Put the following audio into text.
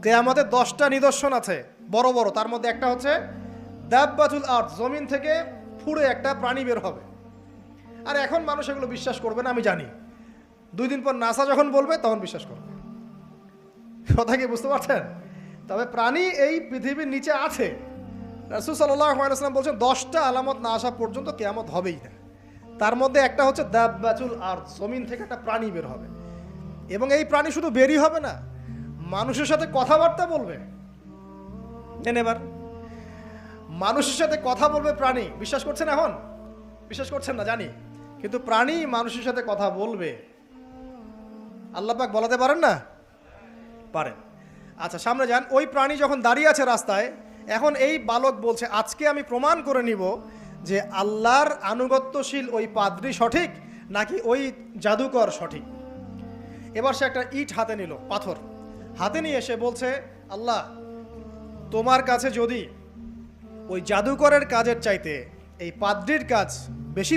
কিয়ামতের 10টা নিদর্শন আছে বড় বড়, তার মধ্যে একটা হচ্ছে দাব্বাতুল আরদ, জমিন থেকে ফুঁড়ে একটা প্রাণী বের হবে। আর এখন মানুষ এগুলো বিশ্বাস করবে না আমি জানি, 2 দিন পর নাসা যখন বলবে তখন বিশ্বাস করবে। কথা কি বুঝতে পারছেন? তবে প্রাণী এই পৃথিবীর নিচে আছে। রাসূল সাল্লাল্লাহু আলাইহি ওয়াসাল্লাম বলছেন 10টা আলামত না আসা পর্যন্ত কিয়ামত হবেই না। তার মধ্যে একটা হচ্ছে দাব্বাতুল আরদ, জমিন থেকে একটা প্রাণী বের হবে। এবং এই প্রাণী শুধু বেরই হবে না, মানুষের সাথে কথাবার্তা বলবে। এবার মানুষের সাথে কথা বলবে প্রাণী। বিশ্বাস করছেন? এখন বিশ্বাস করছেন না জানি, কিন্তু প্রাণী মানুষের সাথে কথা বলবে। আল্লাহ পাক বলাতে পারেন না? পারেন। আচ্ছা, সামনে যান। ওই প্রাণী যখন দাঁড়িয়ে আছে রাস্তায়, এখন এই বালক বলছে আজকে আমি প্রমাণ করে নিব যে আল্লাহর আনুগত্যশীল ওই পাদ্রী সঠিক নাকি ওই জাদুকর সঠিক। এবার সে একটা ইট হাতে নিল, পাথর হাতে নিয়ে এসে বলছে, আল্লাহ তোমার কাছে যদি ওই জাদুকরের কাজের চাইতে এই পাদ্রীর কাজ বেশি